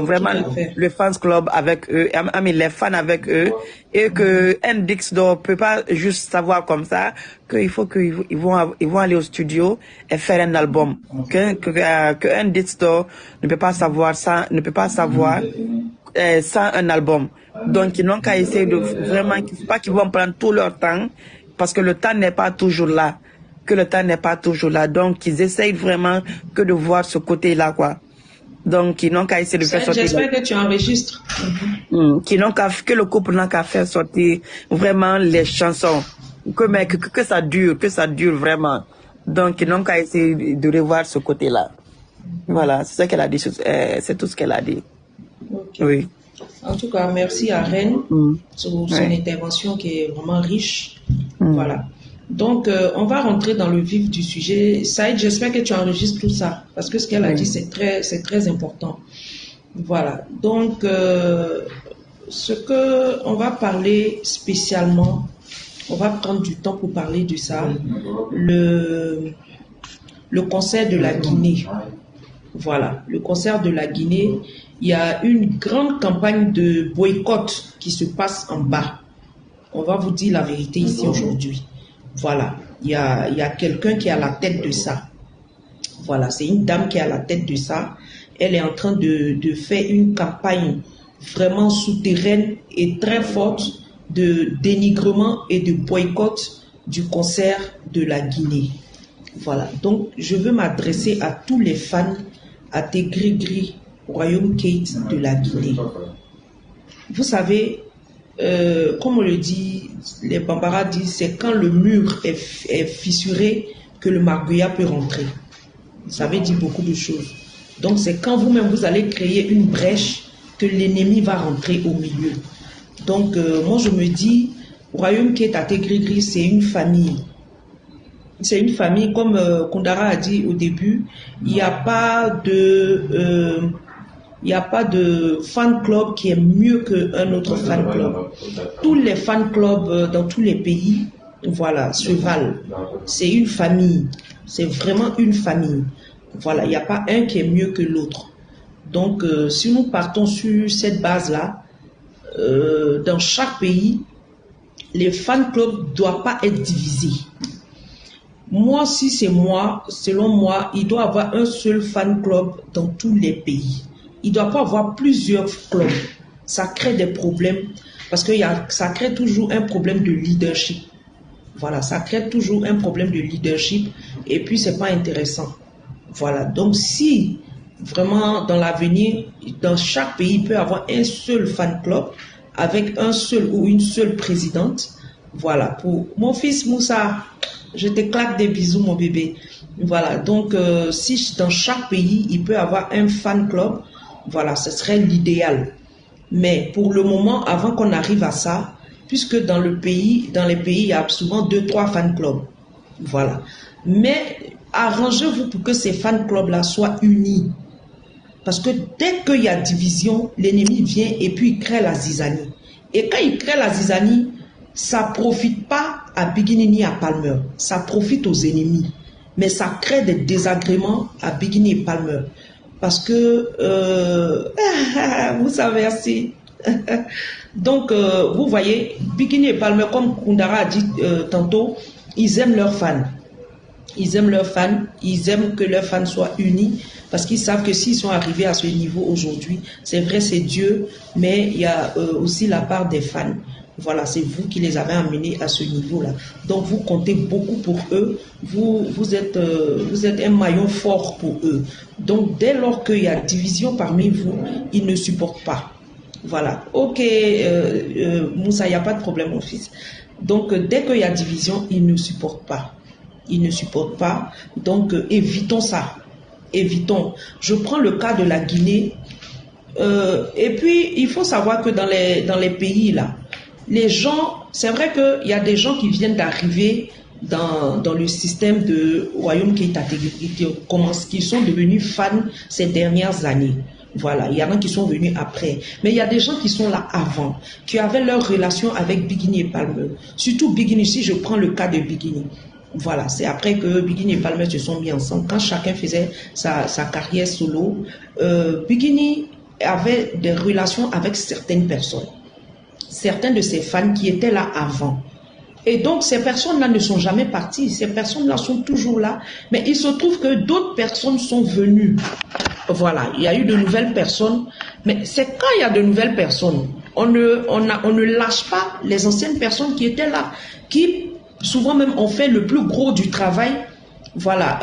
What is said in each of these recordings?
vraiment le fans club avec eux, les fans avec eux, et que un disque d'or peut pas juste savoir comme ça qu'il faut qu'ils vont aller au studio et faire un album. Que un disque d'or ne peut pas savoir ça, ne peut pas savoir sans un album. Donc ils n'ont qu'à essayer de vraiment, pas qu'ils vont prendre tout leur temps parce que le temps n'est pas toujours là. Donc ils essayent vraiment que de voir ce côté-là, quoi. Donc, ils n'ont qu'à essayer de faire sortir. J'espère que tu enregistres. Que le couple n'a qu'à faire sortir vraiment les chansons. Que ça dure vraiment. Donc, ils n'ont qu'à essayer de revoir ce côté-là. Voilà, c'est ça qu'elle a dit. C'est tout ce qu'elle a dit. Okay. Oui. En tout cas, merci à Reine sur son intervention qui est vraiment riche. Voilà. Donc, on va rentrer dans le vif du sujet. Saïd, j'espère que tu enregistres tout ça, parce que ce qu'elle a dit, c'est très important. Voilà. Donc, ce que on va parler spécialement, on va prendre du temps pour parler de ça, le concert de la Guinée. Voilà, le concert de la Guinée. Il y a une grande campagne de boycott qui se passe en bas. On va vous dire la vérité ici aujourd'hui. Voilà, il y a quelqu'un qui est à la tête de ça. Voilà, c'est une dame qui est à la tête de ça. Elle est en train de faire une campagne vraiment souterraine et très forte de dénigrement et de boycott du concert de la Guinée. Voilà, donc je veux m'adresser à tous les fans à Tégrégri, Royaume Kate de la Guinée. Vous savez, comme on le dit, les Bambara disent, c'est quand le mur est fissuré que le marguillat peut rentrer. Ça veut dire beaucoup de choses. Donc c'est quand vous-même vous allez créer une brèche que l'ennemi va rentrer au milieu. Donc moi je me dis, Royaume Kate à Tégrégri, c'est une famille. C'est une famille, comme Kondara a dit au début, il n'y a pas de fan club qui est mieux qu'un autre fan club. Tous les fan clubs dans tous les pays, voilà, se valent. C'est une famille. C'est vraiment une famille. Voilà, il n'y a pas un qui est mieux que l'autre. Donc, si nous partons sur cette base-là, dans chaque pays, les fan clubs ne doivent pas être divisés. Moi, si c'est moi, selon moi, il doit y avoir un seul fan club dans tous les pays. Il ne doit pas avoir plusieurs clubs. Ça crée des problèmes parce que ça crée toujours un problème de leadership. Voilà, ça crée toujours un problème de leadership et puis c'est pas intéressant. Voilà, donc si vraiment dans l'avenir, dans chaque pays, il peut y avoir un seul fan club avec un seul ou une seule présidente. Voilà, pour mon fils Moussa, je te claque des bisous mon bébé. Voilà, donc si dans chaque pays, il peut y avoir un fan club, voilà, ce serait l'idéal. Mais pour le moment, avant qu'on arrive à ça, puisque dans les pays, il y a souvent 2-3 fan clubs. Voilà. Mais arrangez-vous pour que ces fan clubs-là soient unis. Parce que dès qu'il y a division, l'ennemi vient et puis il crée la zizanie. Et quand il crée la zizanie, ça ne profite pas à Bigini ni à Palmer. Ça profite aux ennemis. Mais ça crée des désagréments à Bigini et Palmer. Parce que, vous savez assez. Donc, vous voyez, Bikini et Palmer, comme Kundara a dit tantôt, ils aiment leurs fans. Ils aiment leurs fans, ils aiment que leurs fans soient unis, parce qu'ils savent que s'ils sont arrivés à ce niveau aujourd'hui, c'est vrai, c'est Dieu, mais il y a aussi la part des fans. Voilà, c'est vous qui les avez amenés à ce niveau-là. Donc, vous comptez beaucoup pour eux. Vous êtes un maillon fort pour eux. Donc, dès lors qu'il y a division parmi vous, ils ne supportent pas. Voilà. Ok, Moussa, il n'y a pas de problème, mon fils. Donc, dès qu'il y a division, ils ne supportent pas. Ils ne supportent pas. Donc, évitons ça. Évitons. Je prends le cas de la Guinée. Et puis, il faut savoir que dans les pays, là, les gens, c'est vrai qu'il y a des gens qui viennent d'arriver dans le système de Royaume qui sont devenus fans ces dernières années. Voilà, il y en a qui sont venus après. Mais il y a des gens qui sont là avant, qui avaient leur relation avec Bikini et Palmer. Surtout Bikini, si je prends le cas de Bikini. Voilà, c'est après que Bikini et Palmer se sont mis ensemble. Quand chacun faisait sa carrière solo, Bikini avait des relations avec certaines personnes. Certains de ses fans qui étaient là avant. Et donc, ces personnes-là ne sont jamais parties. Ces personnes-là sont toujours là. Mais il se trouve que d'autres personnes sont venues. Voilà, il y a eu de nouvelles personnes. Mais c'est quand il y a de nouvelles personnes, on ne lâche pas les anciennes personnes qui étaient là, qui souvent même ont fait le plus gros du travail, voilà,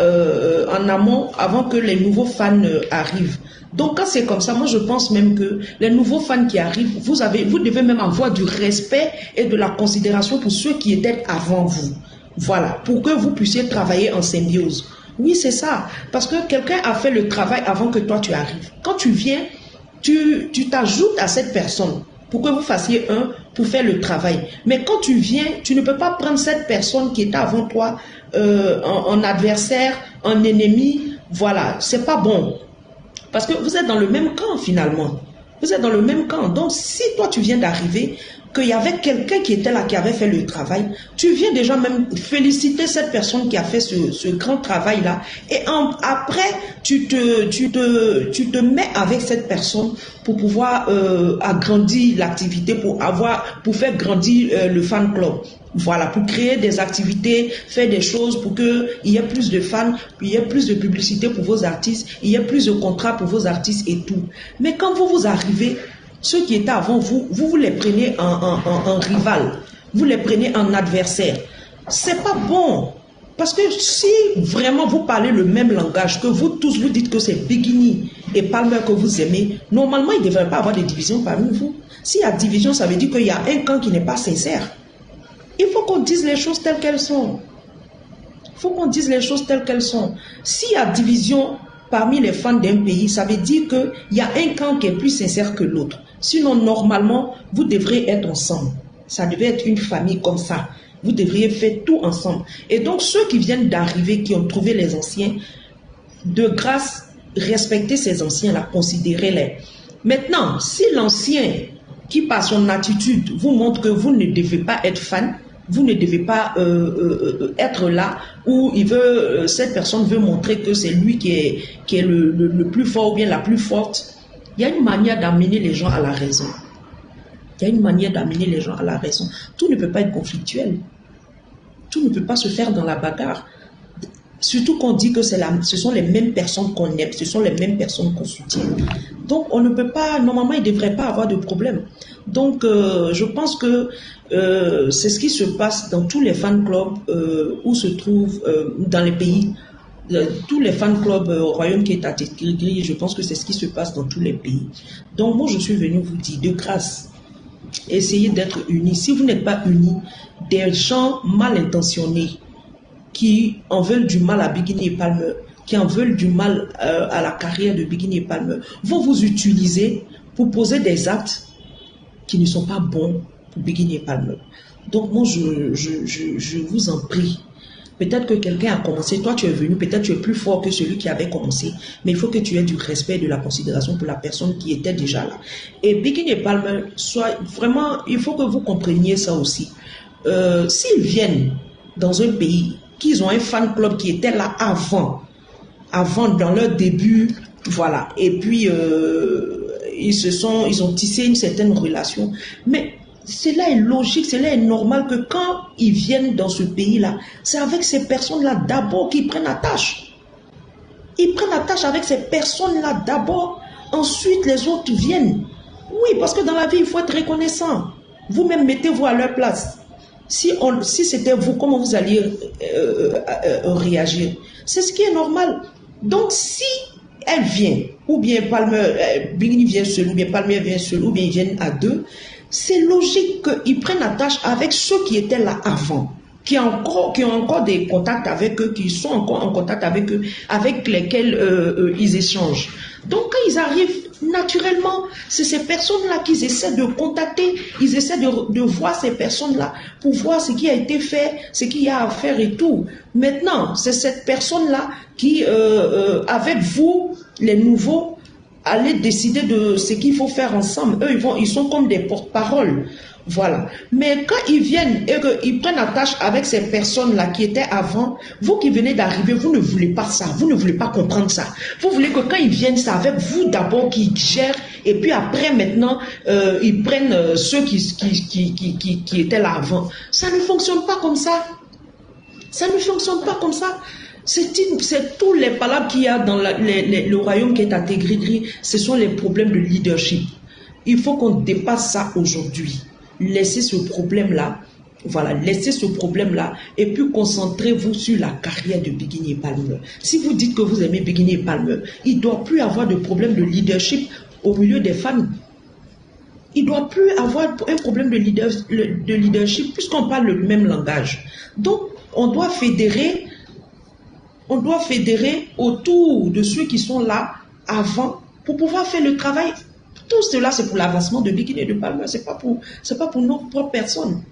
en amont, avant que les nouveaux fans arrivent. Donc quand c'est comme ça, moi je pense même que les nouveaux fans qui arrivent, vous devez même avoir du respect et de la considération pour ceux qui étaient avant vous. Voilà, pour que vous puissiez travailler en symbiose. Oui, c'est ça. Parce que quelqu'un a fait le travail avant que toi tu arrives. Quand tu viens, tu t'ajoutes à cette personne pour que vous fassiez un pour faire le travail. Mais quand tu viens, tu ne peux pas prendre cette personne qui était avant toi en adversaire, en ennemi. Voilà, c'est pas bon. Parce que vous êtes dans le même camp finalement. Vous êtes dans le même camp. Donc si toi tu viens d'arriver, qu'il y avait quelqu'un qui était là, qui avait fait le travail, tu viens déjà même féliciter cette personne qui a fait ce grand travail-là. Et après, tu te mets avec cette personne pour pouvoir agrandir l'activité, pour faire grandir le fan club. Voilà, pour créer des activités, faire des choses pour qu'il y ait plus de fans, il y ait plus de publicité pour vos artistes, il y ait plus de contrats pour vos artistes et tout. Mais quand vous arrivez, ceux qui étaient avant vous, vous les prenez en rival, vous les prenez en adversaire. C'est pas bon. Parce que si vraiment vous parlez le même langage, que vous tous vous dites que c'est Bikini et Palmer que vous aimez, normalement il ne devrait pas avoir de division parmi vous. S'il y a division, ça veut dire qu'il y a un camp qui n'est pas sincère. Il faut qu'on dise les choses telles qu'elles sont. Il faut qu'on dise les choses telles qu'elles sont. S'il y a division parmi les fans d'un pays, ça veut dire qu'il y a un camp qui est plus sincère que l'autre. Sinon, normalement, vous devriez être ensemble. Ça devait être une famille comme ça. Vous devriez faire tout ensemble. Et donc, ceux qui viennent d'arriver, qui ont trouvé les anciens, de grâce, respectez ces anciens-là, considérez-les. Maintenant, si l'ancien, qui par son attitude, vous montre que vous ne devez pas être fan, vous ne devez pas être là où cette personne veut montrer que c'est lui qui est le plus fort ou bien la plus forte. Il y a une manière d'amener les gens à la raison. Il y a une manière d'amener les gens à la raison. Tout ne peut pas être conflictuel. Tout ne peut pas se faire dans la bagarre. Surtout qu'on dit que ce sont les mêmes personnes qu'on aime, ce sont les mêmes personnes qu'on soutient. Donc on ne peut pas, normalement il ne devrait pas avoir de problème. Donc je pense que c'est ce qui se passe dans tous les fan clubs où se trouvent dans les pays. Tous les fan clubs au royaume qui est à Tikiri, je pense que c'est ce qui se passe dans tous les pays. Donc moi je suis venu vous dire de grâce, essayez d'être unis. Si vous n'êtes pas unis, des gens mal intentionnés qui en veulent du mal à Bikini et Palmer, qui en veulent du mal à la carrière de Bikini et Palmer, vont vous utiliser pour poser des actes qui ne sont pas bons pour Bikini et Palmer. Donc moi je vous en prie. Peut-être que quelqu'un a commencé, toi tu es venu, peut-être tu es plus fort que celui qui avait commencé, mais il faut que tu aies du respect et de la considération pour la personne qui était déjà là. Et Bikini et Palmer, vraiment, il faut que vous compreniez ça aussi. S'ils viennent dans un pays, qu'ils ont un fan club qui était là avant dans leur début, voilà, et puis ils ont tissé une certaine relation, mais cela est logique, cela est normal que quand ils viennent dans ce pays-là, c'est avec ces personnes-là d'abord qu'ils prennent attache. Ils prennent attache avec ces personnes-là d'abord, ensuite les autres viennent. Oui, parce que dans la vie, il faut être reconnaissant. Vous-même, mettez-vous à leur place. Si c'était vous, comment vous alliez réagir? C'est ce qui est normal. Donc, si elle vient, ou bien Bikini vient seul, ou bien Palmer vient seul, ou bien ils viennent à deux, c'est logique qu'ils prennent attache avec ceux qui étaient là avant, qui ont encore des contacts avec eux, qui sont encore en contact avec eux, avec lesquels ils échangent. Donc, quand ils arrivent, naturellement, c'est ces personnes-là qu'ils essaient de contacter, ils essaient de voir ces personnes-là pour voir ce qui a été fait, ce qu'il y a à faire et tout. Maintenant, c'est cette personne-là qui, avec vous, les nouveaux, aller décider de ce qu'il faut faire ensemble. Eux, ils sont comme des porte-paroles. Voilà. Mais quand ils viennent et qu'ils prennent attache avec ces personnes-là qui étaient avant, vous qui venez d'arriver, vous ne voulez pas ça, vous ne voulez pas comprendre ça. Vous voulez que quand ils viennent, c'est avec vous d'abord qui gèrent, et puis après, maintenant, ils prennent ceux qui étaient là avant. Ça ne fonctionne pas comme ça. Ça ne fonctionne pas comme ça. C'est tous les palabres qu'il y a dans le royaume qui est à Tégrigri, ce sont les problèmes de leadership. Il faut qu'on dépasse ça aujourd'hui. Laissez ce problème-là, voilà, laissez ce problème-là et puis concentrez-vous sur la carrière de Bikini et Palmer. Si vous dites que vous aimez Bikini et Palmer, il ne doit plus avoir de problème de leadership au milieu des fans. Il ne doit plus avoir un problème de leadership puisqu'on parle le même langage. Donc, on doit fédérer autour de ceux qui sont là avant pour pouvoir faire le travail. Tout cela, c'est pour l'avancement de Bikini et de Palmer. C'est pas pour nos propres personnes.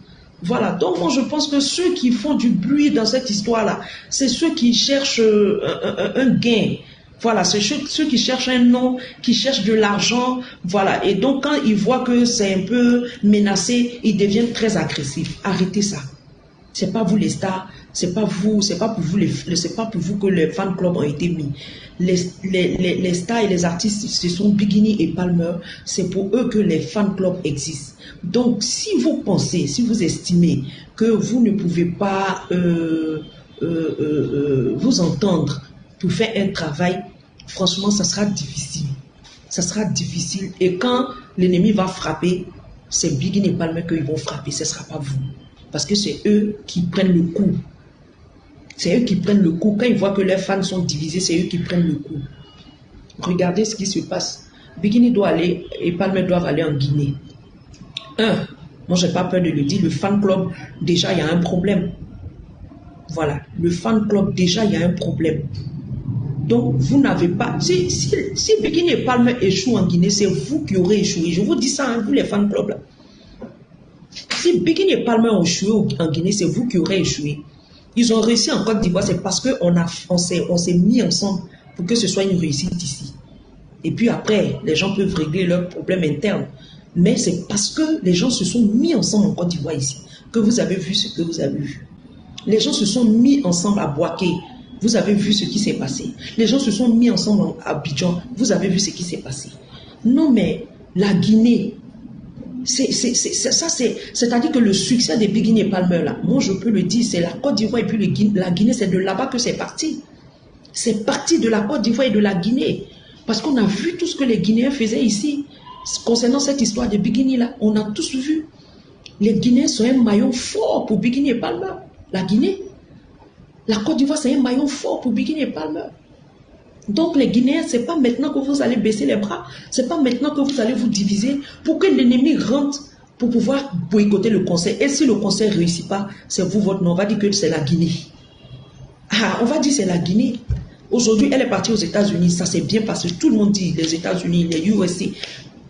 Voilà. Donc, moi, je pense que ceux qui font du bruit dans cette histoire-là, c'est ceux qui cherchent un gain. Voilà. C'est ceux qui cherchent un nom, qui cherchent de l'argent. Voilà. Et donc, quand ils voient que c'est un peu menacé, ils deviennent très agressifs. Arrêtez ça. C'est pas vous les stars, c'est pas pour vous que les fan clubs ont été mis. Les stars et les artistes, ce sont Bikini et Palmer, c'est pour eux que les fan clubs existent. Donc, si vous pensez, si vous estimez que vous ne pouvez pas vous entendre pour faire un travail, franchement, ça sera difficile. Ça sera difficile. Et quand l'ennemi va frapper, c'est Bikini et Palmer qu'ils vont frapper, ce ne sera pas vous. Parce que c'est eux qui prennent le coup. C'est eux qui prennent le coup. Quand ils voient que leurs fans sont divisés, c'est eux qui prennent le coup. Regardez ce qui se passe. Bikini doit aller et Palmer doivent aller en Guinée. Moi, je n'ai pas peur de le dire, le fan club, déjà, il y a un problème. Voilà. Le fan club, déjà, il y a un problème. Donc, vous n'avez pas... Si Bikini et Palmer échouent en Guinée, c'est vous qui aurez échoué. Je vous dis ça, hein, vous les fan clubs là. Si Bikini et Palmer ont échoué en Guinée, c'est vous qui aurez échoué. Ils ont réussi en Côte d'Ivoire, c'est parce qu'on s'est mis ensemble pour que ce soit une réussite ici. Et puis après, les gens peuvent régler leurs problèmes internes. Mais c'est parce que les gens se sont mis ensemble en Côte d'Ivoire ici que vous avez vu ce que vous avez vu. Les gens se sont mis ensemble à Boaké. Vous avez vu ce qui s'est passé. Les gens se sont mis ensemble à Abidjan. Vous avez vu ce qui s'est passé. Non, mais la Guinée... C'est-à-dire que le succès des Bikini et Palmer, là, moi je peux le dire, c'est la Côte d'Ivoire et puis la Guinée, c'est de là-bas que c'est parti. C'est parti de la Côte d'Ivoire et de la Guinée. Parce qu'on a vu tout ce que les Guinéens faisaient ici. Concernant cette histoire de Bikini là, on a tous vu. Les Guinéens sont un maillon fort pour Bikini et Palmer. La Guinée. La Côte d'Ivoire, c'est un maillon fort pour Bikini et Palmer. Donc les Guinéens, ce n'est pas maintenant que vous allez baisser les bras, ce n'est pas maintenant que vous allez vous diviser pour que l'ennemi rentre pour pouvoir boycotter le conseil. Et si le conseil ne réussit pas, c'est vous votre nom. On va dire que c'est la Guinée. Ah, on va dire que c'est la Guinée. Aujourd'hui, elle est partie aux États-Unis, ça s'est bien passé. Tout le monde dit les États-Unis, les USA.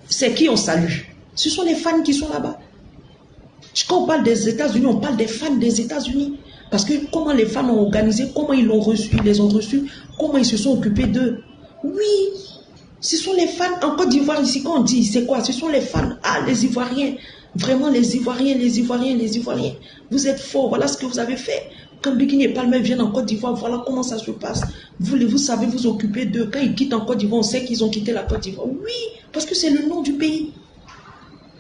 C'est qui on salue? Ce sont les fans qui sont là-bas. Quand on parle des États-Unis, on parle des fans des États-Unis. Parce que comment les fans ont organisé, comment ils l'ont reçu, ils les ont reçus, comment ils se sont occupés d'eux. Oui, ce sont les fans. En Côte d'Ivoire, ici, quand on dit, c'est quoi? Ce sont les fans. Ah, les Ivoiriens. Vraiment, les Ivoiriens. Vous êtes forts, voilà ce que vous avez fait. Quand Bikini et Palmer viennent en Côte d'Ivoire, voilà comment ça se passe. Vous savez vous occuper d'eux. Quand ils quittent en Côte d'Ivoire, on sait qu'ils ont quitté la Côte d'Ivoire. Oui, parce que c'est le nom du pays.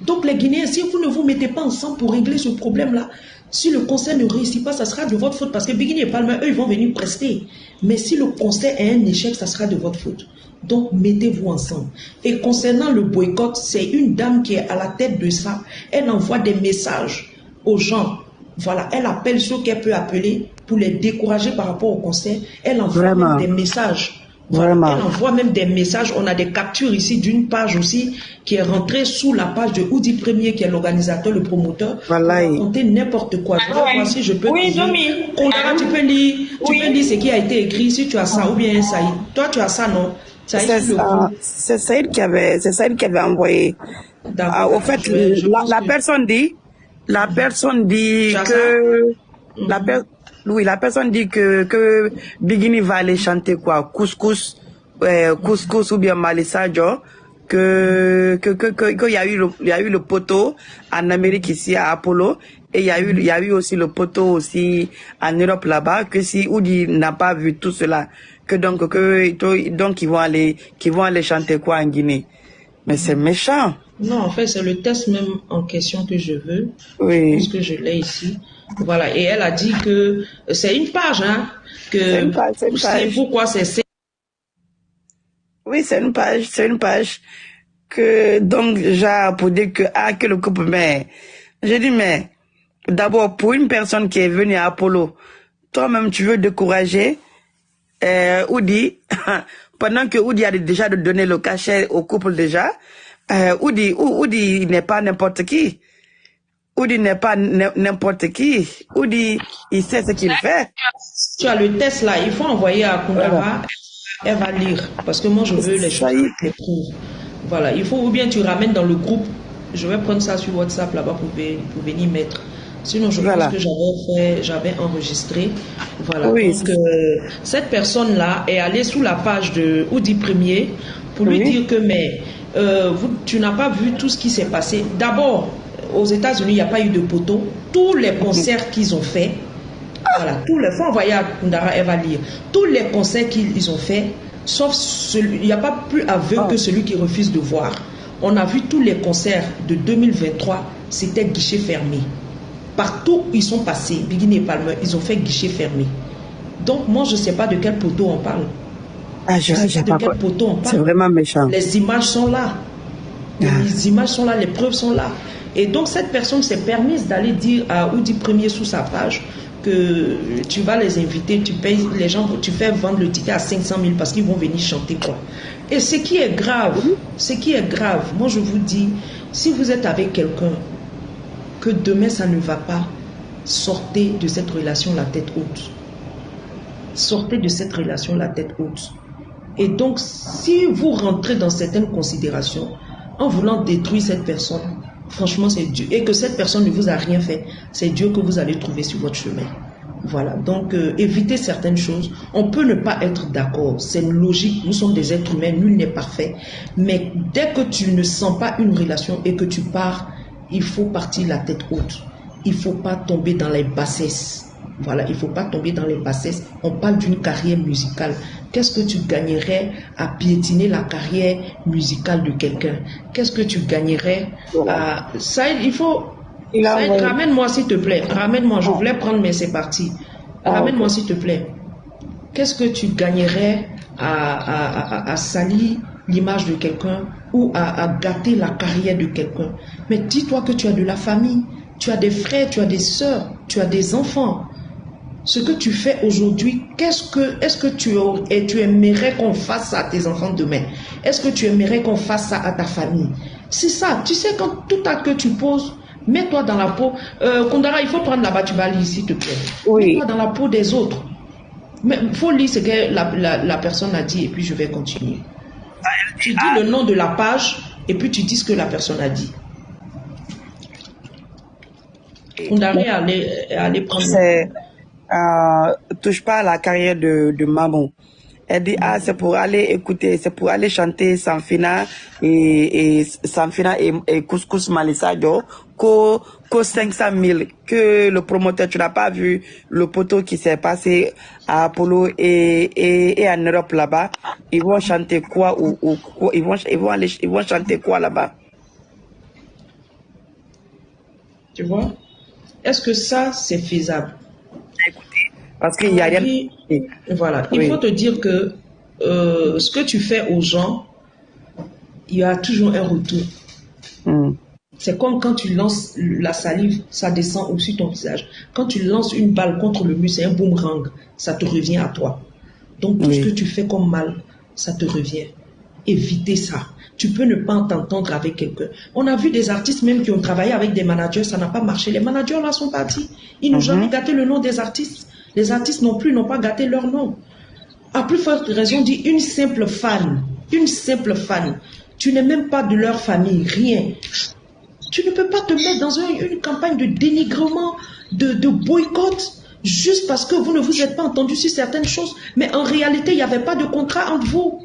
Donc les Guinéens, si vous ne vous mettez pas ensemble pour régler ce problème-là, si le conseil ne réussit pas, ça sera de votre faute. Parce que Bikini et Palmer, eux, ils vont venir prester. Mais si le conseil est un échec, ça sera de votre faute. Donc, mettez-vous ensemble. Et concernant le boycott, c'est une dame qui est à la tête de ça. Elle envoie des messages aux gens. Voilà, elle appelle ceux qu'elle peut appeler pour les décourager par rapport au conseil. Elle envoie même des messages. Voilà, elle envoie même des messages. On a des captures ici d'une page aussi qui est rentrée sous la page de Oudi Premier, qui est l'organisateur, le promoteur. Voilà. On va compter n'importe quoi. Je vais voir si je peux. Oui, tu peux lire ce qui a été écrit, si tu as ça, ou bien Saïd. Toi, tu as ça, non? C'est Saïd qui avait envoyé. Au fait, la personne dit que la personne dit que Bikini va aller chanter quoi, couscous Couscous ou bien Malisadio, que il y a eu le poteau en Amérique ici à Apollo, et il y a eu aussi le poteau aussi en Europe là-bas, que si Oudi n'a pas vu tout cela, donc ils vont aller chanter quoi en Guinée. Mais c'est méchant. Non, en fait, c'est le test même en question que je veux. Oui. Je pense que je l'ai ici. Voilà. Et elle a dit que c'est une page, hein. C'est une page. Pourquoi c'est... Oui, c'est une page que, donc, genre, pour dire que le couple, mais, j'ai dit, mais, d'abord, pour une personne qui est venue à Apollo, toi-même, tu veux décourager, Oudi, pendant que Oudi a déjà donné le cachet au couple déjà, Oudi n'est pas n'importe qui. Oudi n'est pas n'importe qui. Oudi, il sait ce qu'il fait. Tu as le test là, il faut envoyer à Kundara. Elle va lire, parce que moi je veux les choses qui prouvent. Voilà, il faut, ou bien tu ramènes dans le groupe, je vais prendre ça sur WhatsApp là-bas pour venir mettre. Sinon, je pense que j'avais enregistré. Voilà, oui, donc cette personne-là est allée sous la page de Oudi Premier pour lui dire que, mais tu n'as pas vu tout ce qui s'est passé. D'abord, aux États-Unis, il n'y a pas eu de poteau. Tous les concerts qu'ils ont faits, voilà, tous les fois envoyés à Kundara, elle va lire. Tous les concerts qu'ils ont faits, sauf celui, il n'y a pas plus aveugle que celui qui refuse de voir. On a vu tous les concerts de 2023, c'était guichet fermé. Partout où ils sont passés, Bigini et Palmer, ils ont fait guichet fermé. Donc moi, je ne sais pas de quel poteau on parle. Je sais pas de quel poteau on parle. C'est vraiment méchant. Les images sont là. Les images sont là, les preuves sont là. Et donc cette personne s'est permise d'aller dire à Oudi Premier sous sa page que tu vas les inviter, tu payes les gens, tu fais vendre le ticket à 500 000 parce qu'ils vont venir chanter quoi. Et ce qui est grave, moi je vous dis, si vous êtes avec quelqu'un, que demain ça ne va pas, sortez de cette relation la tête haute. Sortez de cette relation la tête haute. Et donc si vous rentrez dans certaines considérations, en voulant détruire cette personne, franchement, c'est Dieu. Et que cette personne ne vous a rien fait, c'est Dieu que vous allez trouver sur votre chemin. Voilà, donc évitez certaines choses. On peut ne pas être d'accord, c'est logique, nous sommes des êtres humains, nul n'est parfait. Mais dès que tu ne sens pas une relation et que tu pars, il faut partir la tête haute. Il ne faut pas tomber dans les bassesses. Voilà, il ne faut pas tomber dans les bassesses. On parle d'une carrière musicale. Qu'est-ce que tu gagnerais à piétiner la carrière musicale de quelqu'un? Qu'est-ce que tu gagnerais à... Saïd, il faut... Saïd, ramène-moi s'il te plaît. Ramène-moi, je voulais prendre, mais c'est parti. Ramène-moi s'il te plaît. Qu'est-ce que tu gagnerais à salir l'image de quelqu'un ou à gâter la carrière de quelqu'un? Mais dis-toi que tu as de la famille, tu as des frères, tu as des sœurs, tu as des enfants. Ce que tu fais aujourd'hui, est-ce que tu aimerais qu'on fasse ça à tes enfants demain? Est-ce que tu aimerais qu'on fasse ça à ta famille? C'est ça. Tu sais, quand tout acte que tu poses, mets-toi dans la peau. Kundara, il faut prendre la batubali, s'il te plaît. Oui. Mets-toi dans la peau des autres. Mais il faut lire ce que la personne a dit et puis je vais continuer. Tu dis le nom de la page et puis tu dis ce que la personne a dit. Kundara est allé prendre... touche pas à la carrière de maman. Elle dit, c'est pour aller écouter, c'est pour aller chanter Samfina et Couscous Malisadio, qu'au 500 000, que le promoteur, tu n'as pas vu le poteau qui s'est passé à Apollo et en Europe là-bas. Ils vont chanter quoi ils vont chanter quoi là-bas? Tu vois? Est-ce que ça, c'est faisable? Parce qu'il y a rien. Voilà, il faut te dire que ce que tu fais aux gens, il y a toujours un retour. C'est comme quand tu lances la salive, ça descend au-dessus de ton visage. Quand tu lances une balle contre le mur, c'est un boomerang, ça te revient à toi. Donc tout ce que tu fais comme mal, ça te revient. Évitez ça. Tu peux ne pas t'entendre avec quelqu'un. On a vu des artistes même qui ont travaillé avec des managers, ça n'a pas marché. Les managers là sont partis. Ils n'ont jamais gâté le nom des artistes. Les artistes non plus n'ont pas gâté leur nom. À plus forte raison, dit une simple fan. Tu n'es même pas de leur famille, rien. Tu ne peux pas te mettre dans une campagne de dénigrement, de boycott, juste parce que vous ne vous êtes pas entendu sur certaines choses. Mais en réalité, il n'y avait pas de contrat entre vous.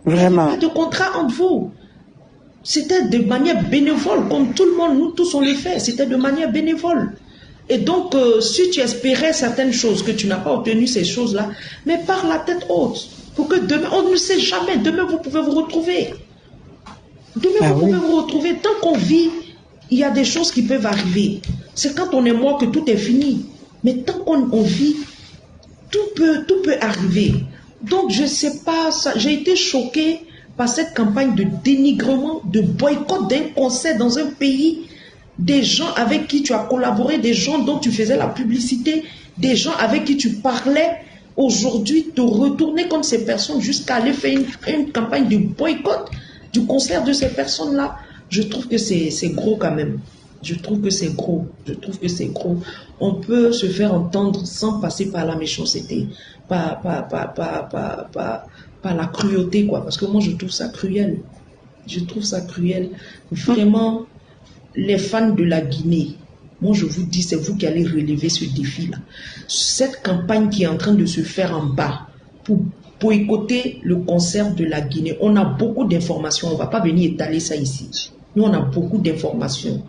Vraiment. Pas de contrat entre vous. C'était de manière bénévole, comme tout le monde, nous tous on le fait. C'était de manière bénévole. Et donc, si tu espérais certaines choses, que tu n'as pas obtenu ces choses-là, mais par la tête haute, pour que demain, on ne sait jamais, demain vous pouvez vous retrouver. Demain vous pouvez vous retrouver. Tant qu'on vit, il y a des choses qui peuvent arriver. C'est quand on est mort que tout est fini. Mais tant qu'on vit, tout peut arriver. Donc, je ne sais pas, j'ai été choquée par cette campagne de dénigrement, de boycott d'un concert dans un pays, des gens avec qui tu as collaboré, des gens dont tu faisais la publicité, des gens avec qui tu parlais. Aujourd'hui, te retourner contre ces personnes jusqu'à aller faire une campagne de boycott du concert de ces personnes-là, je trouve que c'est gros quand même. Je trouve que c'est gros. Je trouve que c'est gros. On peut se faire entendre sans passer par la méchanceté, par la cruauté, quoi. Parce que moi, je trouve ça cruel. Je trouve ça cruel. Vraiment, les fans de la Guinée, moi, je vous dis, c'est vous qui allez relever ce défi-là. Cette campagne qui est en train de se faire en bas pour boycotter le concert de la Guinée, on a beaucoup d'informations. On ne va pas venir étaler ça ici. Nous, on a beaucoup d'informations.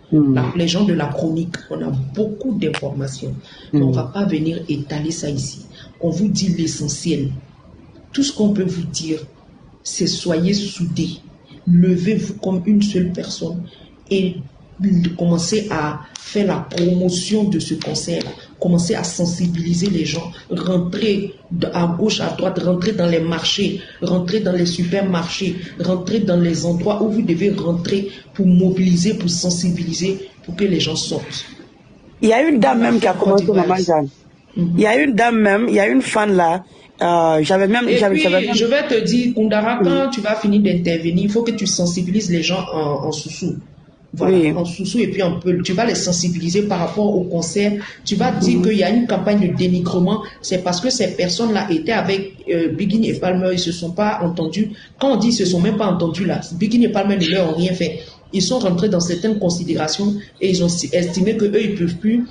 Les gens de la chronique, on a beaucoup d'informations. Mais on ne va pas venir étaler ça ici. On vous dit l'essentiel. Tout ce qu'on peut vous dire, c'est soyez soudés. Levez-vous comme une seule personne et commencez à faire la promotion de ce concert. Commencez à sensibiliser les gens. Rentrer à gauche, à droite, rentrer dans les marchés, rentrer dans les supermarchés, rentrer dans les endroits où vous devez rentrer pour mobiliser, pour sensibiliser, pour que les gens sortent. Il y a une dame même qui a commencé, Maman Jeanne. Il y a une dame même, il y a une fan là. Je vais te dire, Koundara, quand tu vas finir d'intervenir, il faut que tu sensibilises les gens en sous-sous. Voilà, en sous-sous et puis un peu, tu vas les sensibiliser par rapport au concert. Tu vas dire qu'il y a une campagne de dénigrement. C'est parce que ces personnes-là étaient avec Biggie et Palmer, ils se sont pas entendus. Quand on dit ils se sont même pas entendus là, Biggie et Palmer ne leur ont rien fait. Ils sont rentrés dans certaines considérations et ils ont estimé que eux ils peuvent plus.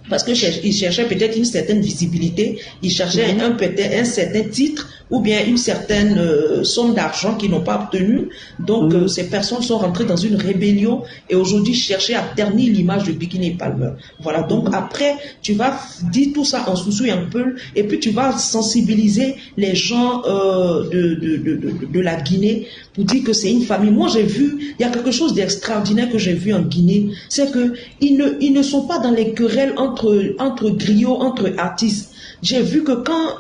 Parce qu'ils cherchaient peut-être une certaine visibilité, ils cherchaient un certain titre ou bien une certaine somme d'argent qu'ils n'ont pas obtenue. Donc ces personnes sont rentrées dans une rébellion et aujourd'hui cherchaient à ternir l'image de Biggie et Palmer. Voilà, donc après tu vas dire tout ça en sous-sous un peu et puis tu vas sensibiliser les gens de la Guinée pour dire que c'est une famille. Moi j'ai vu, il y a quelque chose d'extraordinaire que j'ai vu en Guinée, c'est que ils ne sont pas dans les querelles entre griots, entre artistes. J'ai vu que quand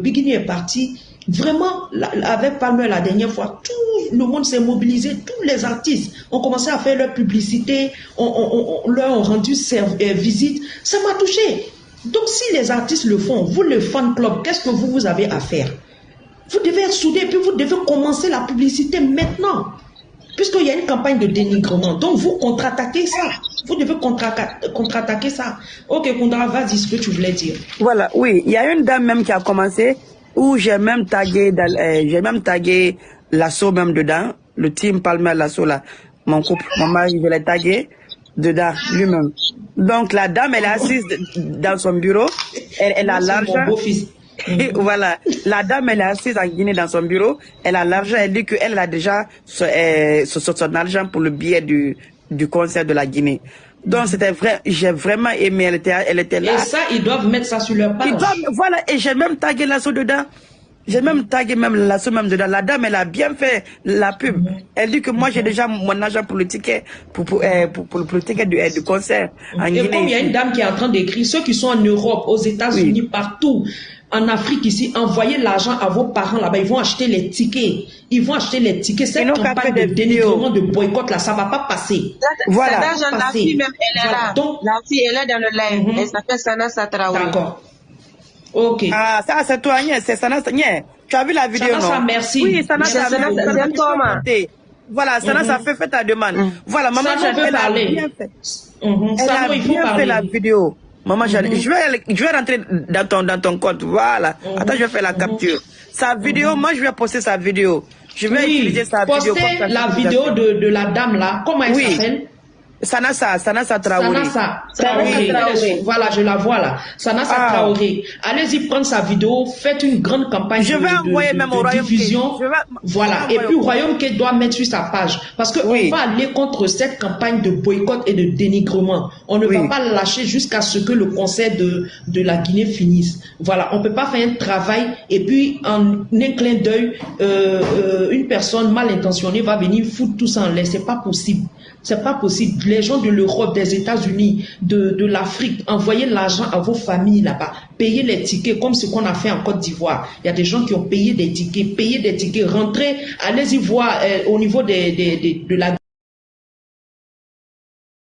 Biggie est parti, vraiment, avec Palmer la dernière fois, tout le monde s'est mobilisé, tous les artistes ont commencé à faire leur publicité, leur ont rendu visite. Ça m'a touché. Donc si les artistes le font, vous le fan club, qu'est-ce que vous avez à faire? Vous devez être soudés et puis vous devez commencer la publicité maintenant. Puisqu'il y a une campagne de dénigrement. Donc, vous contre-attaquez ça. Vous devez contre-attaquer ça. Ok, Koundara, vas-y, ce que tu voulais dire. Voilà, oui. Il y a une dame même qui a commencé où j'ai même tagué l'assaut même dedans. Le team Palmer l'assaut là. Mon couple, mon mari, je l'ai tagué dedans, lui-même. Donc, la dame, elle est assise dans son bureau. Elle a l'argent. Voilà, la dame elle est assise en Guinée dans son bureau, elle a l'argent, elle dit qu'elle a déjà son argent pour le billet du concert de la Guinée. Donc c'était vrai, j'ai vraiment aimé, elle était là. Et ça, ils doivent mettre ça sur leur page. Voilà, et j'ai même tagué l'assaut dedans. J'ai même tagué l'assaut même dedans. La dame, elle a bien fait la pub. Elle dit que moi, j'ai déjà mon argent pour le ticket, pour le ticket du concert en Guinée. Et comme il y a une dame qui est en train d'écrire, ceux qui sont en Europe, aux États-Unis, partout, en Afrique ici, envoyez l'argent à vos parents là-bas, ils vont acheter les tickets. Ils vont acheter les tickets. Cette campagne de dénigrement, de boycott là, ça va pas passer. Voilà. La fille même, elle est là. Donc, la fille, elle est dans le live. Elle s'appelle Sana Satraoui. D'accord. Ok. Ah, ça, c'est toi, c'est Sana. Tu as vu la vidéo, non? Sana, merci. Oui, Sana, voilà, Sana, ça fait ta demande. Voilà, maman, elle a bien fait. Elle a bien fait la vidéo. Maman, je vais rentrer dans ton compte. Voilà. Attends, je vais faire la capture. Sa vidéo, moi, je vais poster sa vidéo. Je vais utiliser sa vidéo. Poster la vidéo de la dame là. Comment elle s'appelle? Sanassa Traoré. Sanassa Traoré. Voilà, je la vois là. Sanassa Traoré. Allez-y prendre sa vidéo, faites une grande campagne de diffusion. Voilà. Et puis Royaume-K doit mettre sur sa page. Parce qu'on va aller contre cette campagne de boycott et de dénigrement. On ne va pas lâcher jusqu'à ce que le conseil de la Guinée finisse. Voilà. On ne peut pas faire un travail et puis en un clin d'œil, une personne mal intentionnée va venir foutre tout ça en l'air. C'est pas possible. C'est pas possible. Les gens de l'Europe, des États-Unis, de l'Afrique, envoyez l'argent à vos familles là-bas. Payez les tickets comme ce qu'on a fait en Côte d'Ivoire. Il y a des gens qui ont payé des tickets, rentrez, allez-y voir au niveau de la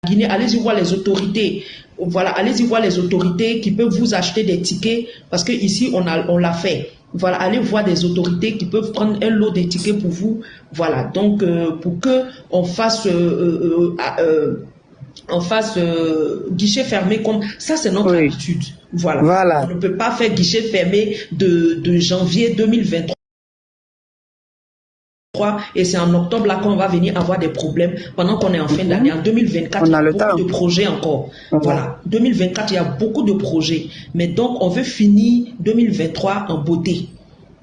Guinée, allez-y voir les autorités. Voilà, allez-y voir les autorités qui peuvent vous acheter des tickets parce que ici on l'a fait. Voilà, allez voir des autorités qui peuvent prendre un lot de tickets pour vous. Voilà, donc pour que on fasse guichet fermé comme ça, c'est notre habitude. Voilà. On ne peut pas faire guichet fermé de janvier 2023. Et c'est en octobre là qu'on va venir avoir des problèmes pendant qu'on est en fin d'année. En 2024, il y a beaucoup de projets encore. Voilà. 2024, il y a beaucoup de projets. Mais donc, on veut finir 2023 en beauté.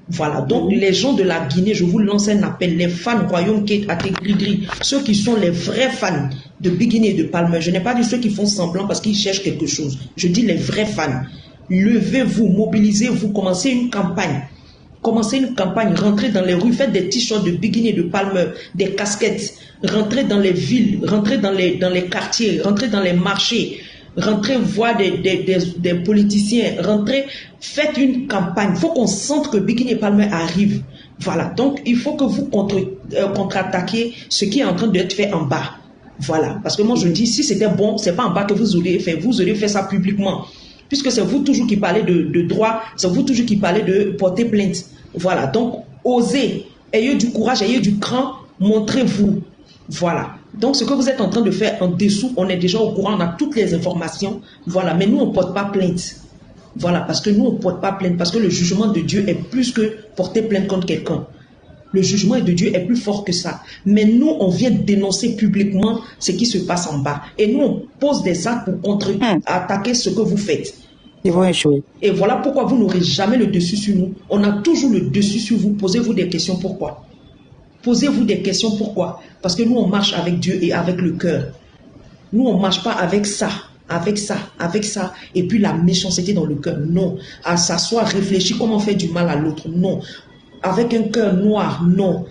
Voilà. Donc, les gens de la Guinée, je vous lance un appel. Les fans Royaume-K, Ategrigri, ceux qui sont les vrais fans de Big Guinée et de Palmer. Je n'ai pas dit ceux qui font semblant parce qu'ils cherchent quelque chose. Je dis les vrais fans. Levez-vous, mobilisez-vous, commencez une campagne. Commencez une campagne, rentrez dans les rues, faites des t-shirts de Big Guinée, de Palmer, des casquettes, rentrez dans les villes, rentrez dans les quartiers, rentrez dans les marchés, rentrez voir des politiciens, rentrez, faites une campagne. Il faut qu'on sente que Big Guinée et Palmer arrivent. Voilà, donc il faut que vous contre-attaquiez ce qui est en train d'être fait en bas. Voilà, parce que moi je dis, si c'était bon, c'est pas en bas que vous auriez fait ça publiquement. Puisque c'est vous toujours qui parlez de droit, c'est vous toujours qui parlez de porter plainte. Voilà, donc osez, ayez du courage, ayez du cran, montrez-vous. Voilà, donc ce que vous êtes en train de faire en dessous, on est déjà au courant, on a toutes les informations. Voilà, mais nous on ne porte pas plainte. Voilà, parce que nous on ne porte pas plainte, parce que le jugement de Dieu est plus que porter plainte contre quelqu'un. Le jugement de Dieu est plus fort que ça. Mais nous, on vient dénoncer publiquement ce qui se passe en bas. Et nous, on pose des actes pour contre-attaquer ce que vous faites. Ils vont échouer. Et voilà pourquoi vous n'aurez jamais le dessus sur nous. On a toujours le dessus sur vous. Posez-vous des questions pourquoi. Posez-vous des questions pourquoi. Parce que nous, on marche avec Dieu et avec le cœur. Nous, on ne marche pas avec ça. Avec ça, et puis la méchanceté dans le cœur. Non. À s'asseoir, réfléchir comment faire du mal à l'autre. Non. Avec un cœur noir, non.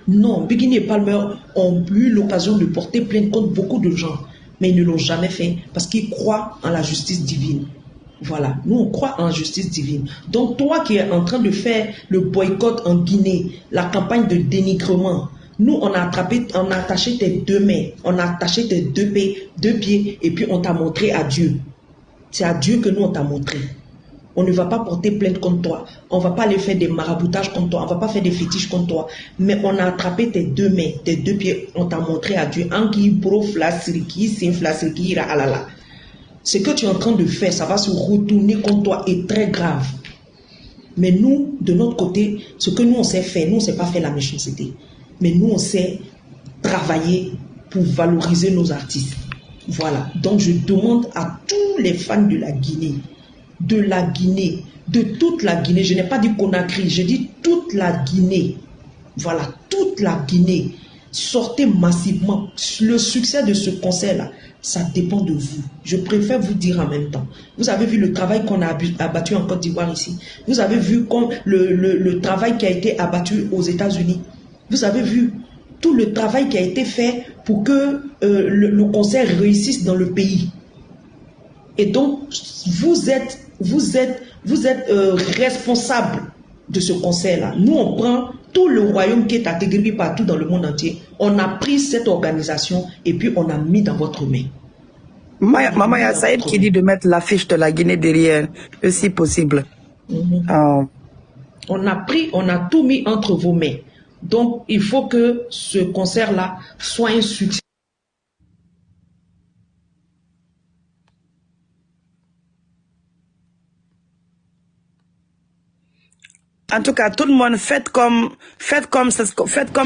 Non, Big Guinée et Palmer ont eu l'occasion de porter plainte contre beaucoup de gens, mais ils ne l'ont jamais fait parce qu'ils croient en la justice divine. Voilà, nous on croit en la justice divine. Donc toi qui es en train de faire le boycott en Guinée, la campagne de dénigrement, nous on a attaché tes deux mains, on a attaché tes deux pieds et puis on t'a montré à Dieu. C'est à Dieu que nous on t'a montré. On ne va pas porter plainte contre toi. On ne va pas aller faire des maraboutages contre toi. On ne va pas faire des fétiches contre toi. Mais on a attrapé tes deux mains, tes deux pieds. On t'a montré à Dieu. Ce que tu es en train de faire, ça va se retourner contre toi et très grave. Mais nous, de notre côté, ce que nous on sait faire, nous on ne sait pas faire la méchanceté. Mais nous on sait travailler pour valoriser nos artistes. Voilà. Donc je demande à tous les fans de la Guinée, de toute la Guinée, je n'ai pas dit Conakry, je dis toute la Guinée, voilà, toute la Guinée, sortez massivement. Le succès de ce concert-là, ça dépend de vous. Je préfère vous dire en même temps. Vous avez vu le travail qu'on a abattu en Côte d'Ivoire ici. Vous avez vu le travail qui a été abattu aux États-Unis. Vous avez vu tout le travail qui a été fait pour que le concert réussisse dans le pays. Et donc, vous êtes responsable de ce concert-là. Nous, on prend tout le royaume qui est intégré partout dans le monde entier. On a pris cette organisation et puis on a mis dans votre main. Maman, il y a Saïd qui dit de mettre l'affiche de la Guinée derrière, si possible. On a tout mis entre vos mains. Donc, il faut que ce concert-là soit un succès. En tout cas, tout le monde, faites comme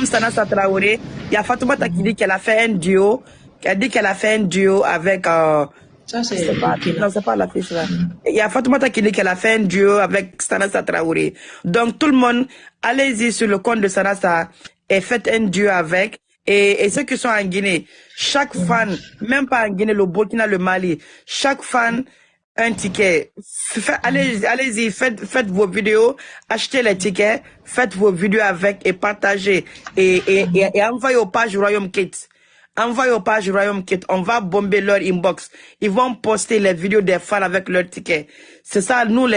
Sanassa Traoré. Il y a Fatoumata qui dit qu'elle a fait un duo Elle dit qu'elle a fait un duo avec... Ça, c'est non, c'est pas la fiche là. Il y a Fatoumata qui dit qu'elle a fait un duo avec Sanassa Traoré. Donc tout le monde, allez-y sur le compte de Sanassa et faites un duo avec. Et ceux qui sont en Guinée, chaque fan, même pas en Guinée, le Burkina, le Mali, chaque fan, un ticket. Allez-y, faites vos vidéos, achetez les tickets, faites vos vidéos avec et partagez. Et envoyez aux pages Royaume Kids. Envoyez aux pages Royaume Kids. On va bomber leur inbox. Ils vont poster les vidéos des fans avec leurs tickets. C'est ça, nous,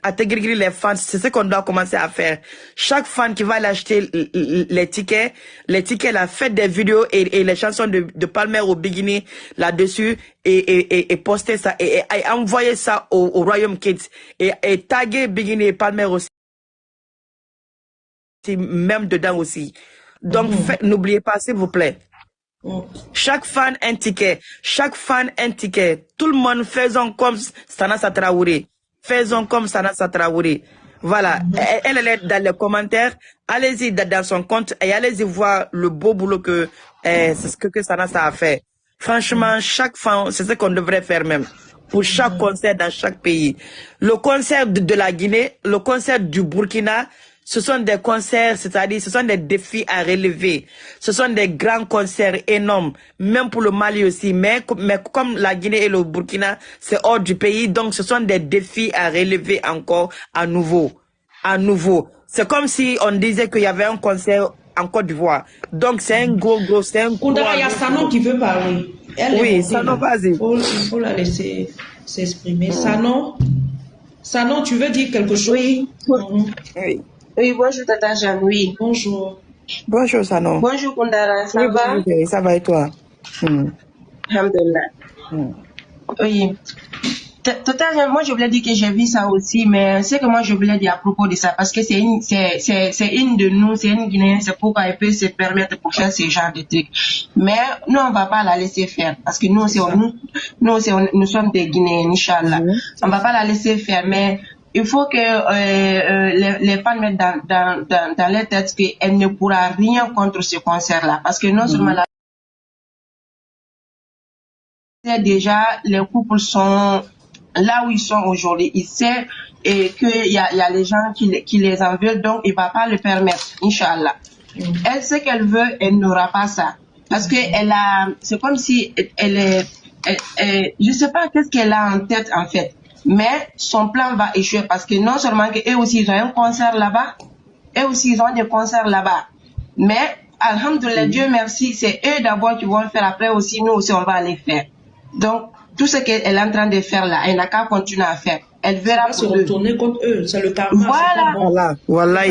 à Tegrigri, les fans, c'est ce qu'on doit commencer à faire. Chaque fan qui va aller acheter les tickets là, faites des vidéos et les chansons de Palmer au Bigini là-dessus et postez ça et envoyez ça au Royaume Kids et taguez Bigini et Palmer aussi, même dedans aussi. Donc, n'oubliez pas, s'il vous plaît. Chaque fan un ticket, chaque fan un ticket. Tout le monde faisons comme Sanassa Traoré. Faisons comme Sanassa Traoré. Voilà, elle est dans les commentaires. Allez-y dans son compte et allez-y voir le beau boulot que Sanassa a fait. Franchement, chaque fan, c'est ce qu'on devrait faire même. Pour chaque concert dans chaque pays. Le concert de la Guinée, le concert du Burkina, ce sont des concerts, c'est-à-dire ce sont des défis à relever. Ce sont des grands concerts énormes, même pour le Mali aussi. Mais comme la Guinée et le Burkina, c'est hors du pays, donc ce sont des défis à relever encore à nouveau. C'est comme si on disait qu'il y avait un concert en Côte d'Ivoire. Donc c'est un gros, c'est un gros... Il y a Sanon qui veut parler. Oui, Sanon, vas-y. Il faut la laisser s'exprimer. Sanon, tu veux dire quelque chose? Oui. Oui. Oui, bonjour Tata Jeanne, oui. Bonjour. Bonjour Sanon. Bonjour Kundara, ça va? Oui, ça va et toi? Alhamdulillah. Oui. Tata Jeanne, moi je voulais dire que j'ai vu ça aussi, mais c'est que moi je voulais dire à propos de ça, parce que c'est une de nous, c'est une Guinéenne, c'est pourquoi elle peut se permettre pour faire ce genre de trucs. Mais nous on va pas la laisser faire, parce que nous sommes des Guinéens, Inch'Allah. On va pas la laisser faire, mais il faut que les fans mettent dans leur tête qu'elle ne pourra rien contre ce concert-là. Parce que non seulement déjà les couples sont là où ils sont aujourd'hui. Il sait qu'il y a les gens qui les en veulent, donc il ne va pas le permettre, Inch'Allah. Elle sait qu'elle veut, elle n'aura pas ça. Parce que c'est comme si je ne sais pas qu'est-ce qu'elle a en tête en fait. Mais son plan va échouer parce que non seulement qu'eux aussi ils ont un concert là-bas, eux aussi ils ont des concerts là-bas. Mais, alhamdoulilah, Dieu merci, c'est eux d'abord qui vont le faire. Après aussi, nous aussi on va les faire. Donc, tout ce qu'elle est en train de faire là, elle n'a qu'à continuer à faire. Elle verra se retourner contre eux, c'est le karma. Voilà. Voilà.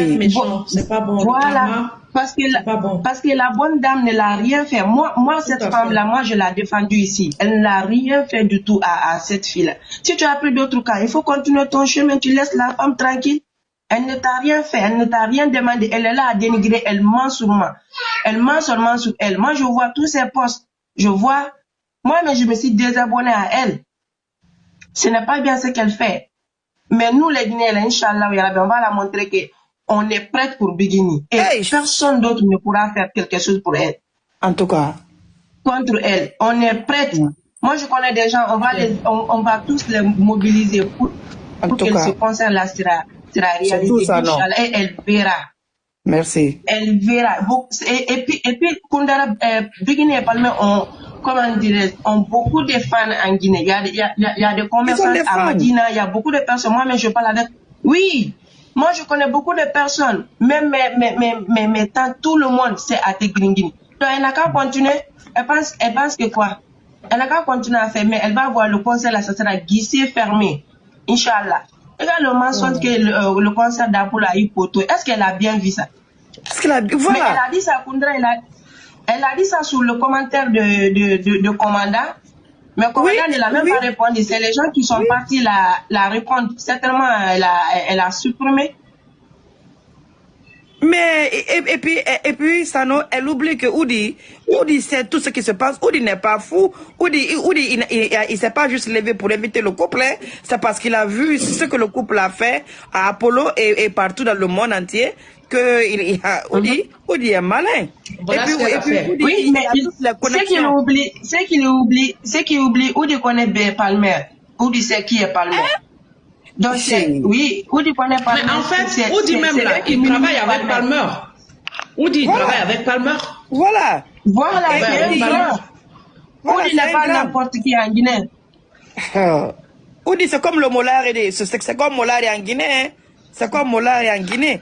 C'est pas bon. Voilà. Parce que la bonne dame ne l'a rien fait. Moi cette femme-là, moi, je l'ai défendue ici. Elle n'a rien fait du tout à cette fille-là. Si tu as pris d'autres cas, il faut continuer ton chemin. Tu laisses la femme tranquille. Elle ne t'a rien fait. Elle ne t'a rien demandé. Elle est là à dénigrer. Elle ment sur moi. Elle ment seulement sur elle. Moi, je vois tous ses posts. Moi-même, je me suis désabonnée à elle. Ce n'est pas bien ce qu'elle fait. Mais nous, les Guinéens, Inch'Allah, on va la montrer que on est prête pour Bigini. Et personne d'autre ne pourra faire quelque chose pour elle. En tout cas. Contre elle. On est prête. Moi, je connais des gens, on va tous les mobiliser pour que ce concert-là sera réalisé. Inch'Allah. Et elle verra. Merci. Elle verra. Et puis Kundara, Bigini et Palmer ont beaucoup de fans en Guinée. Il y a des commerçants à Medina, il y a beaucoup de personnes. Moi-même, je parle avec... Oui. Moi, je connais beaucoup de personnes, même mes tantes, tout le monde, c'est à Tegrigri. Donc, elle n'a qu'à continuer. Elle pense que quoi? Elle n'a qu'à continuer à faire, mais elle va voir le concert, là, ça sera guiché, fermé. Inch'Allah. Regarde le mensonge que le concert d'Apoula a eu poteau. Est-ce qu'elle a bien vu ça? Voilà. Mais elle a dit ça, Koundra, elle a dit ça sur le commentaire de commandant. Mais le commandant ne l'a même pas répondu. C'est les gens qui sont partis la répondre. Certainement, elle a supprimé. Mais, et puis, Sano, elle oublie que Oudi sait tout ce qui se passe. Oudi n'est pas fou. Oudi, il s'est pas juste levé pour éviter le couple. Hein. C'est parce qu'il a vu ce que le couple a fait à Apollo et partout dans le monde entier que Oudi est malin. Voilà et puis Oudi, oui, mais ce qu'il oublie, Oudi connaît bien Palmer. Oudi sait qui est Palmer. Donc, oui, Oudi connaît Palmer. Mais en fait, Oudi même là, il travaille avec Palmer. Oudi, il travaille avec Palmer. Voilà. Voilà, c'est différent. Oudi n'est pas n'importe qui en Guinée. Oudi, c'est comme le Molari, c'est comme Molari en Guinée. Hein. C'est comme Molari en Guinée.